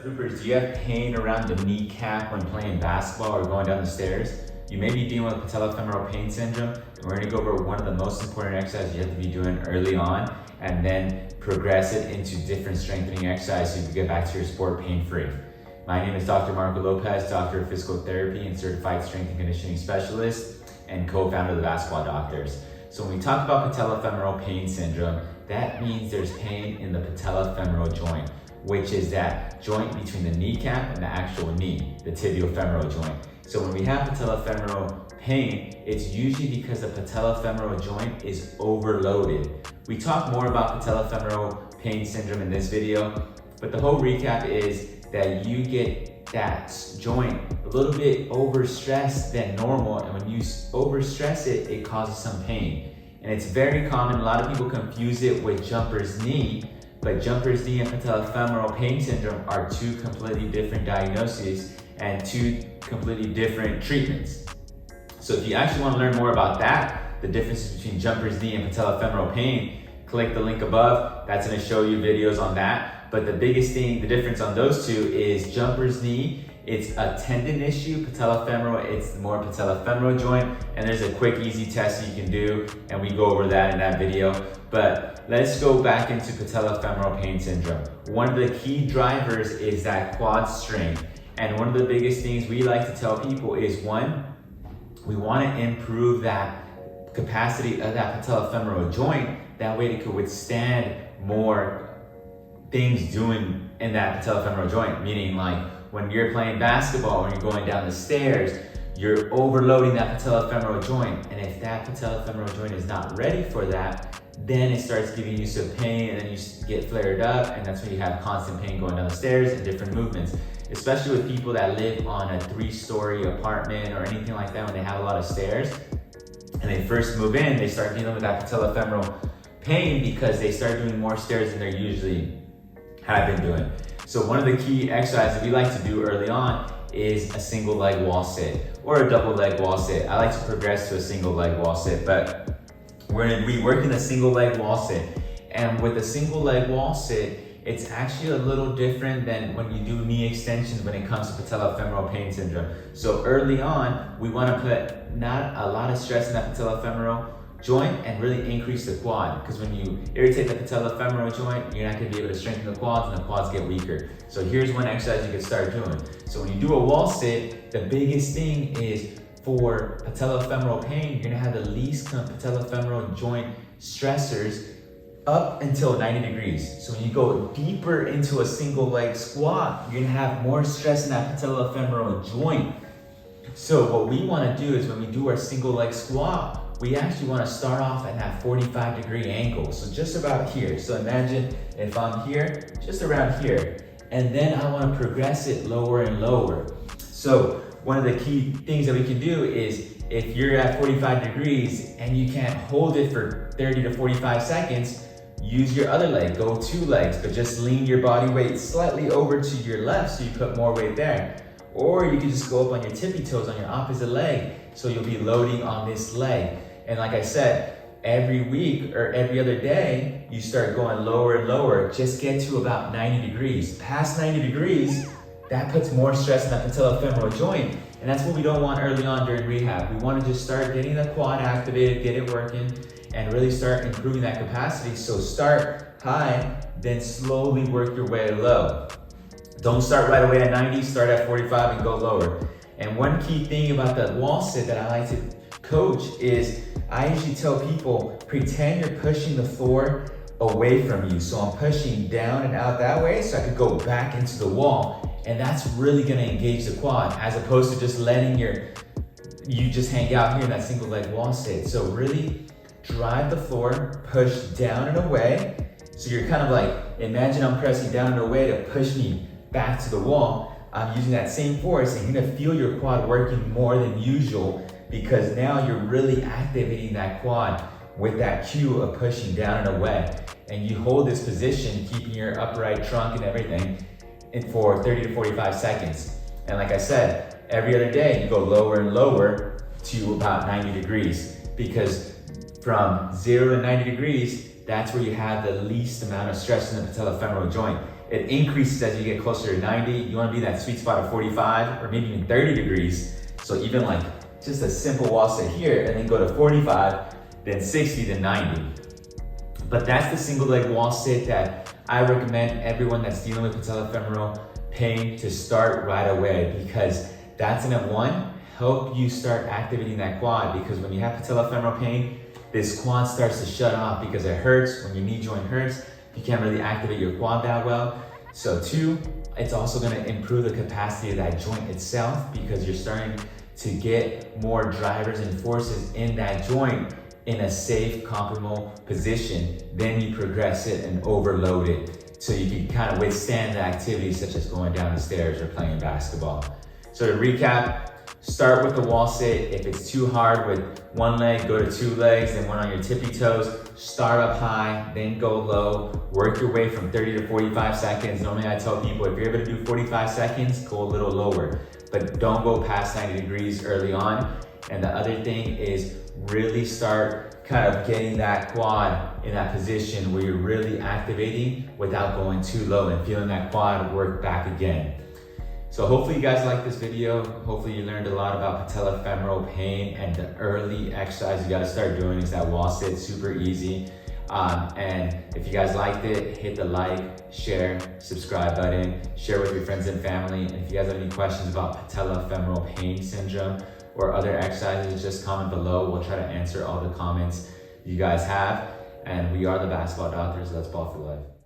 Troopers, do you have pain around the kneecap when playing basketball or going down the stairs? You may be dealing with patellofemoral pain syndrome, and we're gonna go over one of the most important exercises you have to be doing early on, and then progress it into different strengthening exercises so you can get back to your sport pain-free. My name is Dr. Marco Lopez, Doctor of Physical Therapy and Certified Strength and Conditioning Specialist, and co-founder of the Basketball Doctors. So when we talk about patellofemoral pain syndrome, that means there's pain in the patellofemoral joint, which is that joint between the kneecap and the actual knee, the tibiofemoral joint. So when we have patellofemoral pain, it's usually because the patellofemoral joint is overloaded. We talk more about patellofemoral pain syndrome in this video, but the whole recap is that you get that joint a little bit overstressed than normal, and when you overstress it, it causes some pain. And it's very common. A lot of people confuse it with jumper's knee, but jumper's knee and patellofemoral pain syndrome are two completely different diagnoses and two completely different treatments. So if you actually want to learn more about that, the differences between jumper's knee and patellofemoral pain, click the link above. That's going to show you videos on that. But the biggest thing, the difference on those two is jumper's knee, it's a tendon issue. Patellofemoral, it's more patellofemoral joint. And there's a quick, easy test you can do, and we go over that in that video. But let's go back into patellofemoral pain syndrome. One of the key drivers is that quad strength. And one of the biggest things we like to tell people is, one, we want to improve that capacity of that patellofemoral joint. That way it could withstand more things doing in that patellofemoral joint, meaning like when you're playing basketball, when you're going down the stairs, you're overloading that patellofemoral joint. And if that patellofemoral joint is not ready for that, then it starts giving you some pain, and then you get flared up, and that's when you have constant pain going down the stairs and different movements. Especially with people that live on a 3-story apartment or anything like that, when they have a lot of stairs and they first move in, they start dealing with that patellofemoral pain because they start doing more stairs than they usually have been doing. So one of the key exercises we like to do early on is a single leg wall sit or a double leg wall sit. I like to progress to a single leg wall sit, but we're gonna be working a single leg wall sit. And with a single leg wall sit, it's actually a little different than when you do knee extensions when it comes to patellofemoral pain syndrome. So early on, we want to put not a lot of stress in that patellofemoral joint and really increase the quad, because when you irritate the patellofemoral joint, you're not going to be able to strengthen the quads, and the quads get weaker. So here's one exercise you can start doing. So when you do a wall sit, the biggest thing is for patellofemoral pain, you're going to have the least patellofemoral joint stressors up until 90 degrees. So when you go deeper into a single leg squat, you're gonna have more stress in that patellofemoral joint. So what we wanna do is when we do our single leg squat, we actually wanna start off at that 45-degree angle. So just about here. So imagine if I'm here, just around here, and then I wanna progress it lower and lower. So one of the key things that we can do is, if you're at 45 degrees and you can't hold it for 30 to 45 seconds, use your other leg, go 2 legs, but just lean your body weight slightly over to your left so you put more weight there. Or you can just go up on your tippy toes on your opposite leg, so you'll be loading on this leg. And like I said, every week or every other day, you start going lower and lower. Just get to about 90 degrees. Past 90 degrees, that puts more stress in that patellofemoral joint. And that's what we don't want early on during rehab. We want to just start getting the quad activated, get it working, and really start improving that capacity. So start high, then slowly work your way low. Don't start right away at 90, start at 45 and go lower. And one key thing about that wall sit that I like to coach is, I usually tell people, pretend you're pushing the floor away from you. So I'm pushing down and out that way so I could go back into the wall. And that's really gonna engage the quad, as opposed to just letting you just hang out here in that single leg wall sit. So really drive the floor, push down and away. So you're kind of like, imagine I'm pressing down and away to push me back to the wall. I'm using that same force, and you're gonna feel your quad working more than usual, because now you're really activating that quad with that cue of pushing down and away. And you hold this position, keeping your upright trunk and everything, for 30 to 45 seconds. And like I said, every other day you go lower and lower to about 90 degrees, because from 0 to 90 degrees, that's where you have the least amount of stress in the patellofemoral joint. it increases as you get closer to 90. You wanna be in that sweet spot of 45 or maybe even 30 degrees. So even like just a simple wall sit here and then go to 45, then 60 to 90. But that's the single leg wall sit that I recommend everyone that's dealing with patellofemoral pain to start right away, because that's gonna, one, help you start activating that quad, because when you have patellofemoral pain, this quad starts to shut off because it hurts. When your knee joint hurts, you can't really activate your quad that well. So two, it's also gonna improve the capacity of that joint itself, because you're starting to get more drivers and forces in that joint in a safe, comfortable position. Then you progress it and overload it so you can kind of withstand the activities such as going down the stairs or playing basketball. So to recap, start with the wall sit. If it's too hard with one leg, go to two legs, then one on your tippy toes. Start up high, then go low. Work your way from 30 to 45 seconds. Normally I tell people, if you're able to do 45 seconds, go a little lower, but don't go past 90 degrees early on. And the other thing is really start kind of getting that quad in that position where you're really activating without going too low and feeling that quad work back again. So hopefully you guys liked this video. Hopefully you learned a lot about patellofemoral pain, and the early exercise you gotta start doing is that wall sit, super easy. And if you guys liked it, hit the like, share, subscribe button, share with your friends and family. And if you guys have any questions about patellofemoral pain syndrome or other exercises, just comment below. We'll try to answer all the comments you guys have. And we are the Basketball Doctors. Let's ball for life.